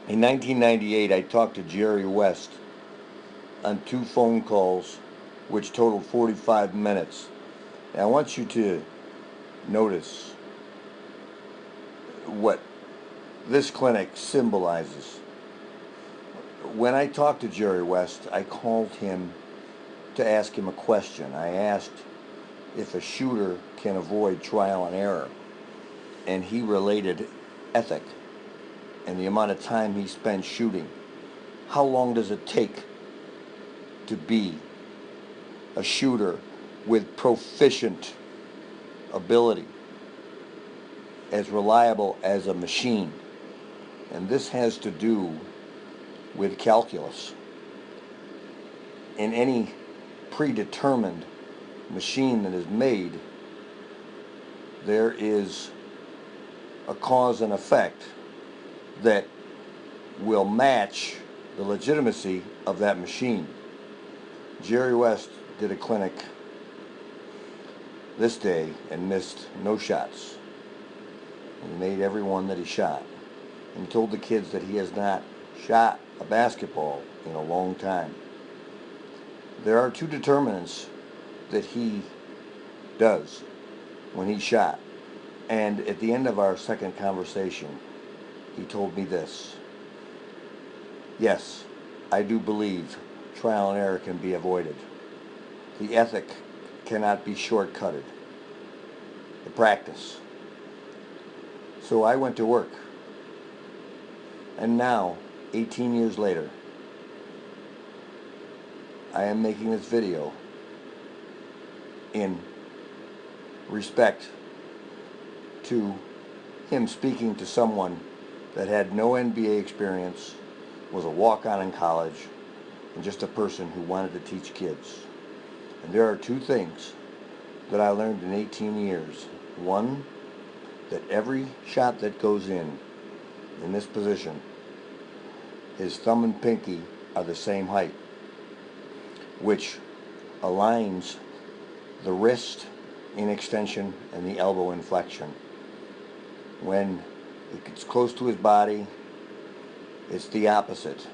In 1998, I talked to Jerry West on 2 phone calls, which totaled 45 minutes. And I want you to notice what this clinic symbolizes. When I talked to Jerry West, I called him to ask him a question. I asked if a shooter can avoid trial and error, and he related ethic and the amount of time he spent shooting. How long does it take to be a shooter with proficient ability, as reliable as a machine? And this has to do with calculus. In any predetermined machine that is made, there is a cause and effect that will match the legitimacy of that machine. Jerry West did a clinic this day and missed no shots. He made every one that he shot. And he told the kids that he has not shot a basketball in a long time. There are two determinants that he does when he shot. And at the end of our second conversation, he told me this: yes, I do believe trial and error can be avoided. The ethic cannot be shortcutted. The practice. So I went to work. And now, 18 years later, I am making this video in respect to him speaking to someone that had no NBA experience, was a walk-on in college, and just a person who wanted to teach kids. And there are two things that I learned in 18 years. One, that every shot that goes in this position, his thumb and pinky are the same height, which aligns the wrist in extension and the elbow in flexion. When it gets close to his body, it's the opposite.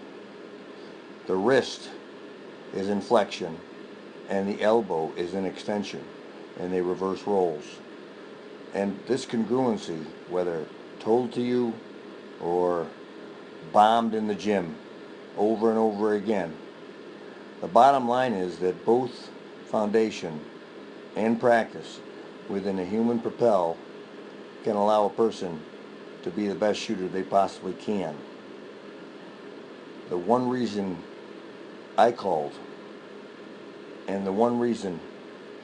The wrist is in flexion and the elbow is in extension, and they reverse roles. And this congruency, whether told to you or bombed in the gym over and over again, the bottom line is that both foundation and practice within a human propel can allow a person to be the best shooter they possibly can. The one reason I called, and the one reason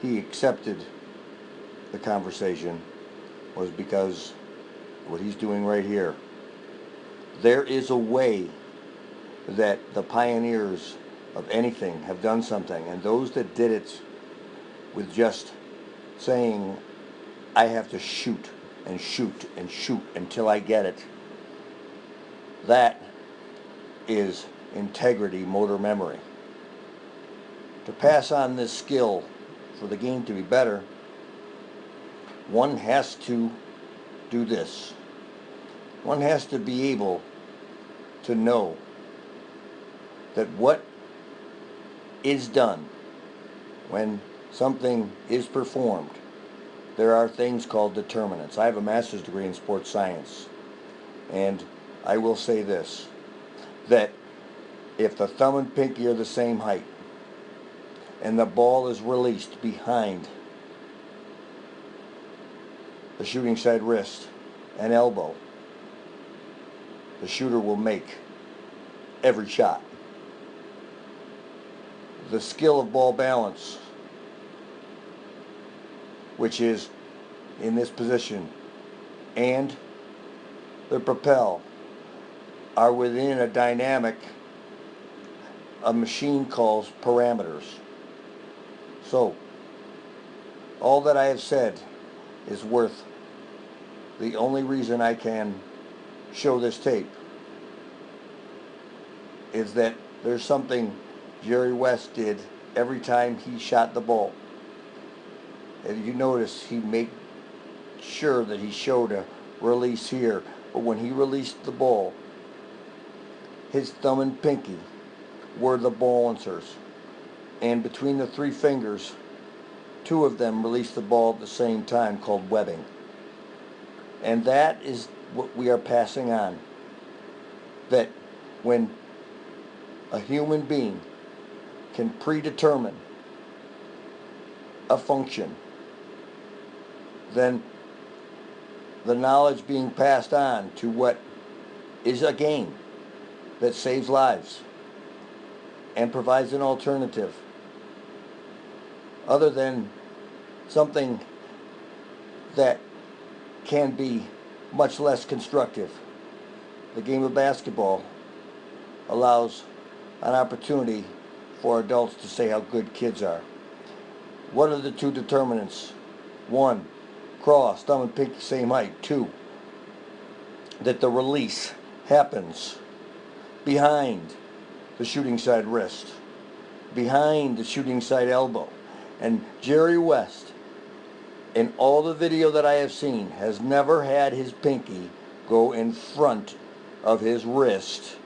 he accepted the conversation, was because what he's doing right here. There is a way that the pioneers of anything have done something, and those that did it with just saying, I have to shoot and shoot and shoot until I get it, that is integrity, motor memory. To pass on this skill for the game to be better, one has to do this. One has to be able to know that what is done when something is performed, there are things called determinants. I have a master's degree in sports science, and I will say this, that if the thumb and pinky are the same height and the ball is released behind the shooting side wrist and elbow, the shooter will make every shot. The skill of ball balance, which is in this position, and the propel are within a dynamic a machine calls parameters. So, all that I have said is worth the only reason I can show this tape is that there's something Jerry West did every time he shot the ball. And you notice he made sure that he showed a release here, but when he released the ball, his thumb and pinky were the balancers, and between the three fingers, two of them released the ball at the same time, called webbing. And that is what we are passing on. That when a human being can predetermine a function, then the knowledge being passed on to what is a game that saves lives and provides an alternative other than something that can be much less constructive. The game of basketball allows an opportunity for adults to say how good kids are. What are the two determinants? 1, cross, thumb and pinky same height. 2, that the release happens behind the shooting side wrist, behind the shooting side elbow. And Jerry West, in all the video that I have seen, has never had his pinky go in front of his wrist,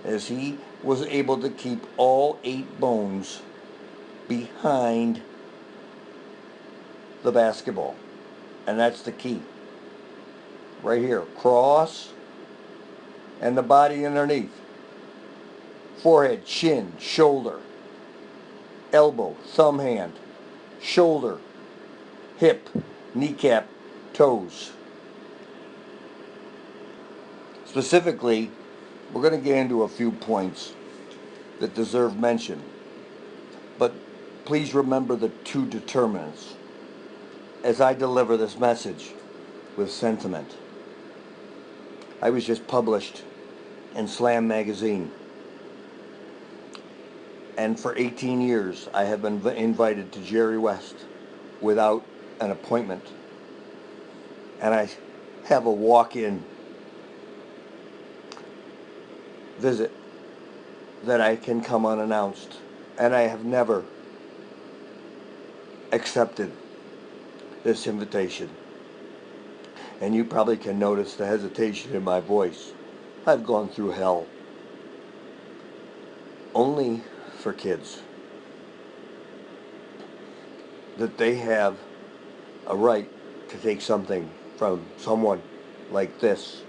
as he was able to keep all 8 bones behind the basketball. And that's the key. Right here. Cross and the body underneath. Forehead, chin, shoulder, elbow, thumb hand, shoulder, hip, kneecap, toes. Specifically, we're going to get into a few points that deserve mention. But please remember the two determinants as I deliver this message with sentiment. I was just published in Slam magazine. And for 18 years, I have been invited to Jerry West without an appointment. And I have a walk-in visit that I can come unannounced. And I have never accepted this invitation. And you probably can notice the hesitation in my voice. I've gone through hell. Only for kids. That they have a right to take something from someone like this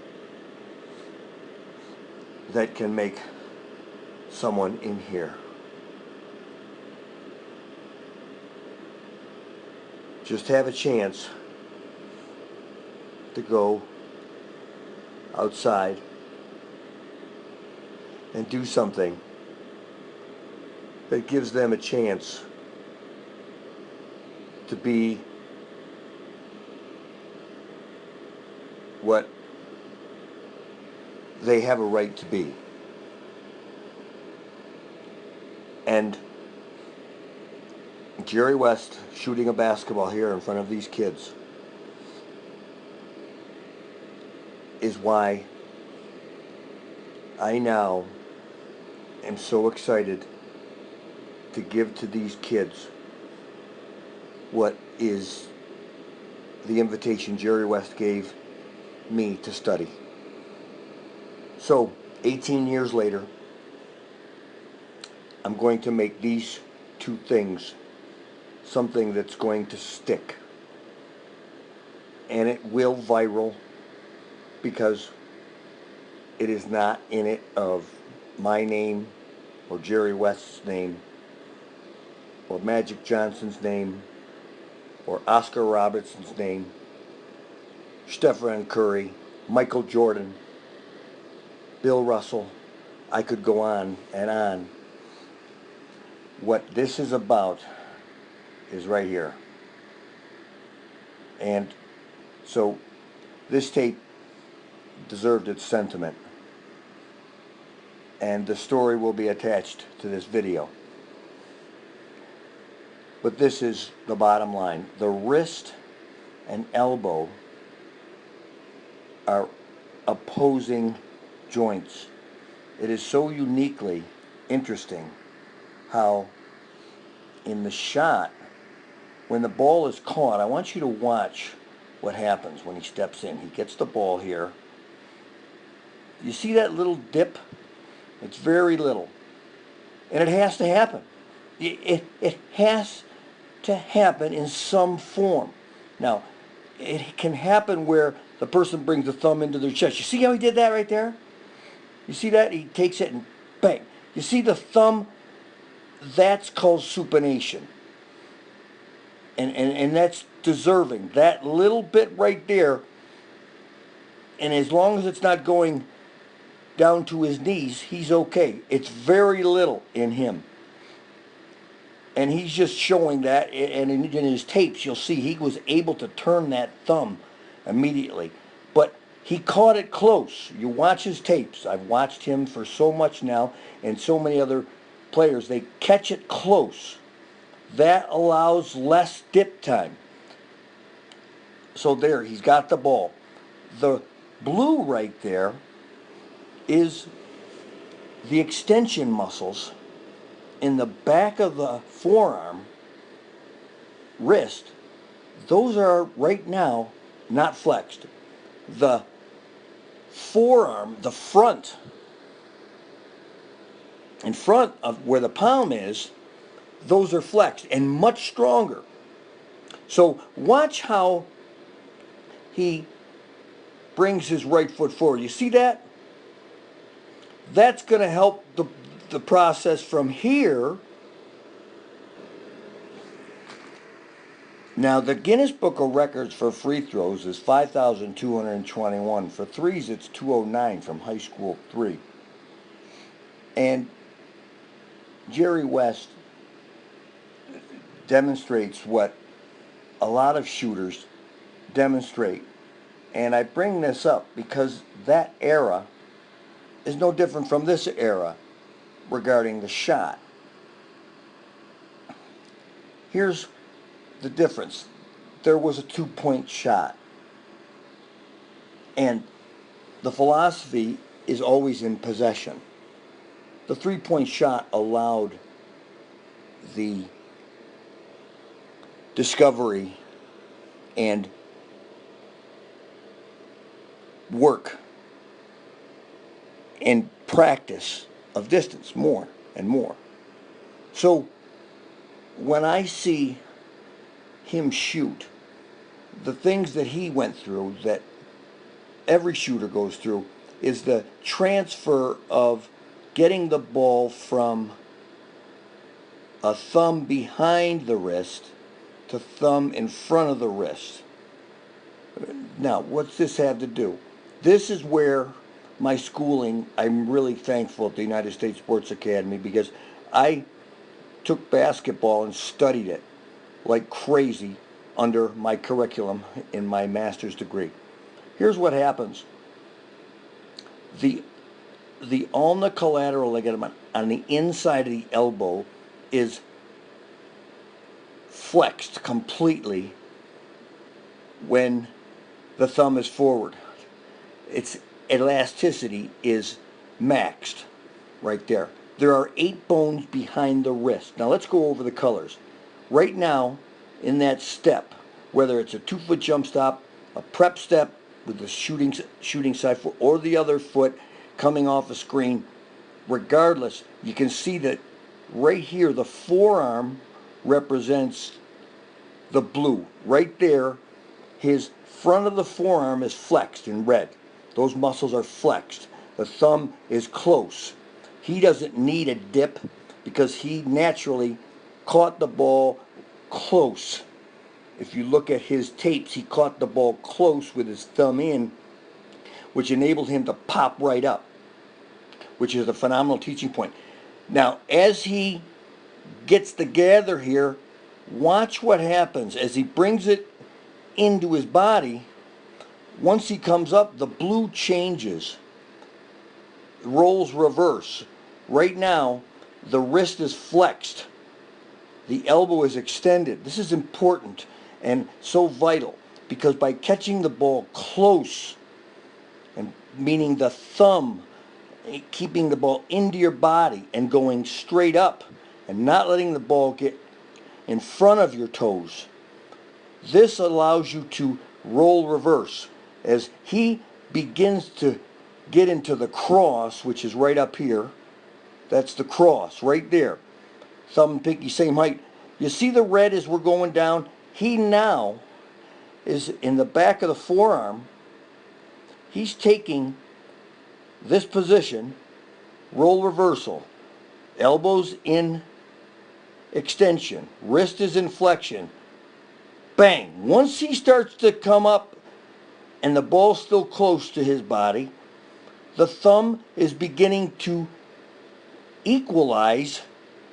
that can make someone in here just have a chance to go outside and do something that gives them a chance to be what they have a right to be. And Jerry West shooting a basketball here in front of these kids is why I now am so excited to give to these kids what is the invitation Jerry West gave me to study. So, 18 years later, I'm going to make these two things something that's going to stick. And it will viral because it is not in it of my name or Jerry West's name or Magic Johnson's name or Oscar Robertson's name, Stephen Curry, Michael Jordan, Bill Russell. I could go on and on. What this is about is right here. And so this tape deserved its sentiment. And the story will be attached to this video. But this is the bottom line. The wrist and elbow are opposing joints. It is so uniquely interesting how in the shot, when the ball is caught, I want you to watch what happens when he steps in. He gets the ball here. You see that little dip It's very little. And it has to happen. It has to happen in some form. Now, it can happen where the person brings the thumb into their chest. You see how he did that right there? You see that? He takes it and bang. You see the thumb? That's called supination. And that's deserving. That little bit right there, and as long as it's not going down to his knees, he's okay. It's very little in him. And he's just showing that, and in his tapes you'll see he was able to turn that thumb immediately. But he caught it close. You watch his tapes. I've watched him for so much now, and so many other players. They catch it close. That allows less dip time. So there, he's got the ball. The blue right there is the extension muscles in the back of the forearm, wrist. Those are right now not flexed. The forearm, the front, in front of where the palm is, those are flexed and much stronger. So watch how he brings his right foot forward. You see that? That's going to help the process from here. Now, the Guinness Book of Records for free throws is 5,221. For threes, it's 209 from high school 3. And Jerry West demonstrates what a lot of shooters demonstrate. And I bring this up because that era is no different from this era regarding the shot. Here's the difference. There was a two-point shot. And the philosophy is always in possession. The three-point shot allowed the discovery and work and practice of distance more and more. So when I see him shoot, the things that he went through, that every shooter goes through, is the transfer of getting the ball from a thumb behind the wrist to thumb in front of the wrist. Now, what's this have to do? This is where my schooling, I'm really thankful at the United States Sports Academy, because I took basketball and studied it like crazy under my curriculum in my master's degree. Here's what happens. The ulnar collateral ligament on the inside of the elbow is flexed completely when the thumb is forward. Its elasticity is maxed right there. There are 8 bones behind the wrist. Now let's go over the colors. Right now, in that step, whether it's a 2-foot jump stop, a prep step with the shooting side foot, or the other foot coming off a screen, regardless, you can see that right here the forearm represents the blue. Right there, his front of the forearm is flexed in red. Those muscles are flexed. The thumb is close. He doesn't need a dip because he naturally caught the ball close. If you look at his tapes, he caught the ball close with his thumb in, which enabled him to pop right up, which is a phenomenal teaching point. Now, as he gets the gather here, watch what happens as he brings it into his body. Once he comes up, the blue changes, rolls reverse. Right now, the wrist is flexed. The elbow is extended. This is important and so vital because by catching the ball close, and meaning the thumb, keeping the ball into your body and going straight up and not letting the ball get in front of your toes, this allows you to roll reverse. As he begins to get into the cross, which is right up here, That's the cross right there. Thumb and pinky same height. You see the red as we're going down? He now is in the back of the forearm. He's taking this position, roll reversal, elbows in extension, wrist is in flexion, bang. Once he starts to come up and the ball's still close to his body, the thumb is beginning to equalize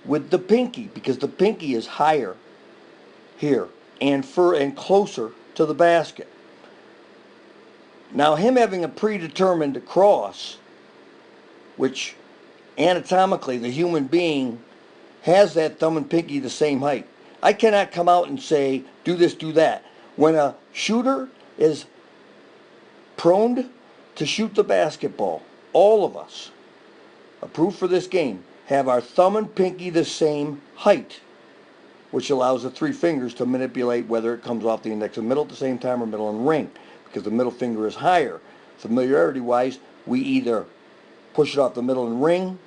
with the pinky because the pinky is higher here and closer to the basket. Now him having a predetermined cross, which anatomically the human being has that thumb and pinky the same height. I cannot come out and say, do this, do that. When a shooter is prone to shoot the basketball, all of us, approved for this game, have our thumb and pinky the same height, which allows the three fingers to manipulate whether it comes off the index and middle at the same time or middle and ring, because the middle finger is higher. Familiarity-wise, we either push it off the middle and ring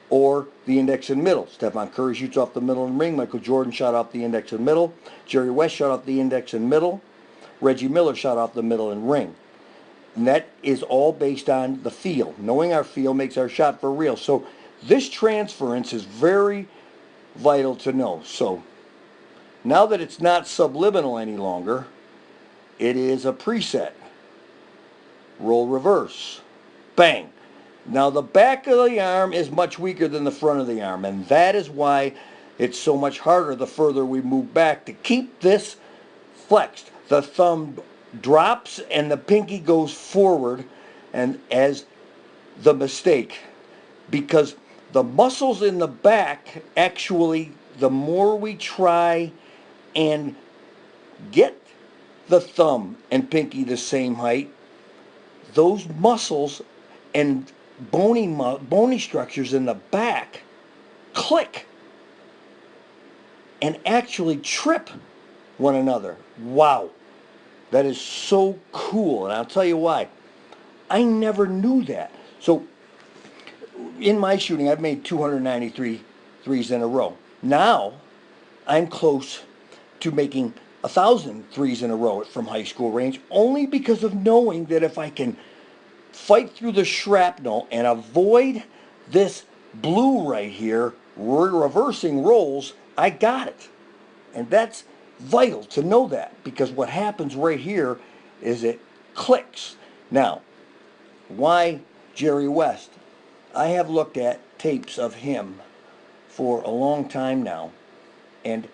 or the index and middle. Stephen Curry shoots off the middle and ring. Michael Jordan shot off the index and middle. Jerry West shot off the index and middle. Reggie Miller shot off the middle and ring. And that is all based on the feel. Knowing our feel makes our shot for real. So this transference is very vital to know. So now that it's not subliminal any longer, it is a preset. Roll reverse. Bang. Now the back of the arm is much weaker than the front of the arm, and that is why it's so much harder the further we move back to keep this flexed. The thumb drops and the pinky goes forward, and as the mistake, because the muscles in the back actually, the more we try and get the thumb and pinky the same height, those muscles and bony structures in the back click and actually trip one another. Wow, that is so cool, and I'll tell you why. I never knew that. So in my shooting, I've made 293 threes in a row. Now I'm close to making 1,000 threes in a row from high school range, only because of knowing that if I can fight through the shrapnel and avoid this blue right here, reversing rolls, I got it. And that's vital to know that, because what happens right here is it clicks. Now, why Jerry West? I have looked at tapes of him for a long time now, and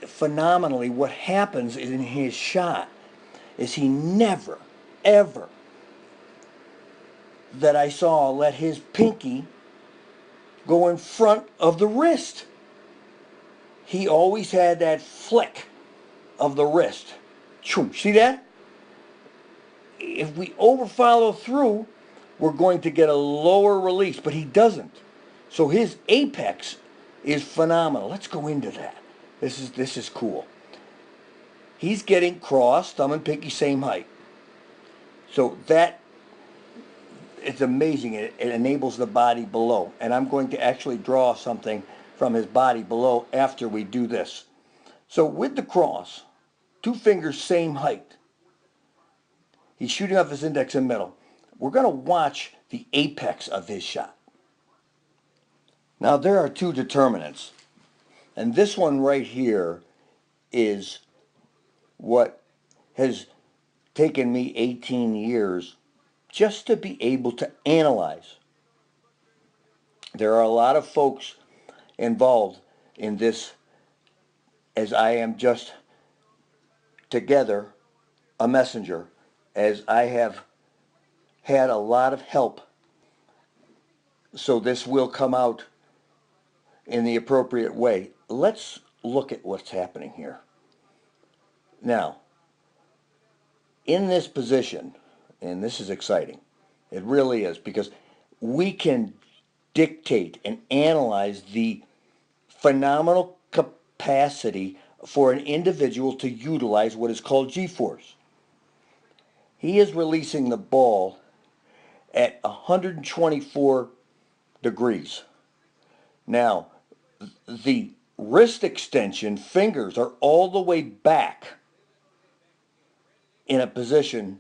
phenomenally what happens in his shot is he never, ever, that I saw, let his pinky go in front of the wrist. He always had that flick of the wrist. See that? If we overfollow through, we're going to get a lower release, but he doesn't. So his apex is phenomenal. Let's go into that. This is cool. He's getting cross, thumb and pinky same height. So that, it's amazing. It enables the body below. And I'm going to actually draw something from his body below after we do this. So with the cross, two fingers same height. He's shooting off his index and middle. We're going to watch the apex of his shot. Now there are two determinants. And this one right here is what has taken me 18 years just to be able to analyze. There are a lot of folks involved in this, as I am just together a messenger, as I have had a lot of help, so this will come out in the appropriate way. Let's look at what's happening here. Now, in this position, and this is exciting, it really is, because we can dictate and analyze the phenomenal capacity for an individual to utilize what is called G-force. He is releasing the ball at 124 degrees. Now, the wrist extension fingers are all the way back in a position.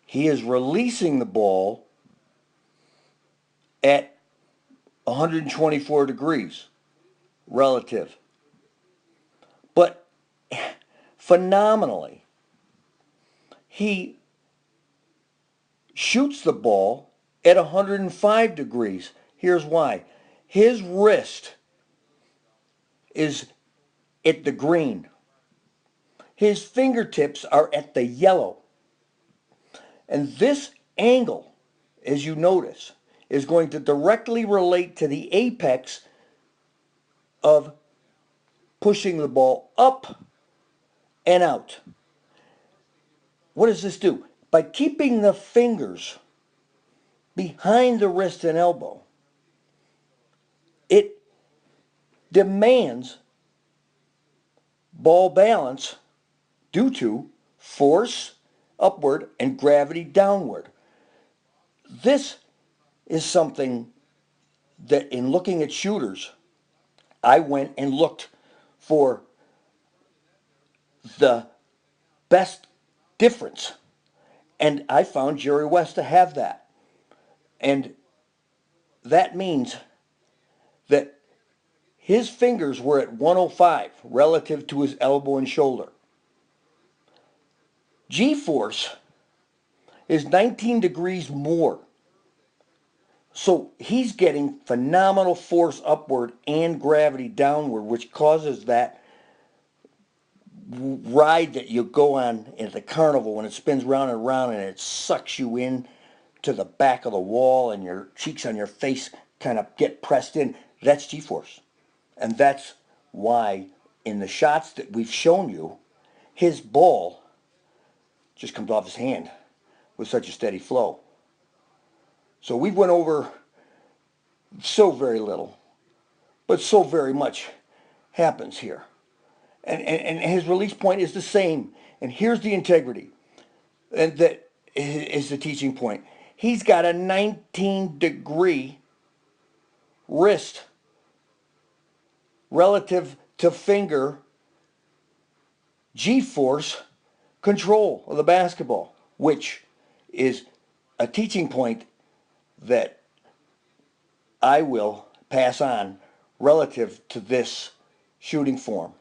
He is releasing the ball at 124 degrees relative. But phenomenally, he shoots the ball at 105 degrees. Here's why. His wrist is at the green. His fingertips are at the yellow. And this angle, as you notice, is going to directly relate to the apex of pushing the ball up and out. What does this do? By keeping the fingers behind the wrist and elbow, it demands ball balance due to force upward and gravity downward. This is something that in looking at shooters, I went and looked for the best difference. And I found Jerry West to have that. And that means that his fingers were at 105 relative to his elbow and shoulder. G-force is 19 degrees more. So he's getting phenomenal force upward and gravity downward, which causes that ride that you go on at the carnival when it spins round and round and it sucks you in to the back of the wall and your cheeks on your face kind of get pressed in. That's G-force. And that's why in the shots that we've shown you, his ball just comes off his hand with such a steady flow. So we went over so very little, but so very much happens here. And his release point is the same. And here's the integrity. And that is the teaching point. He's got a 19-degree wrist relative to finger G-force control of the basketball, which is a teaching point that I will pass on relative to this shooting form.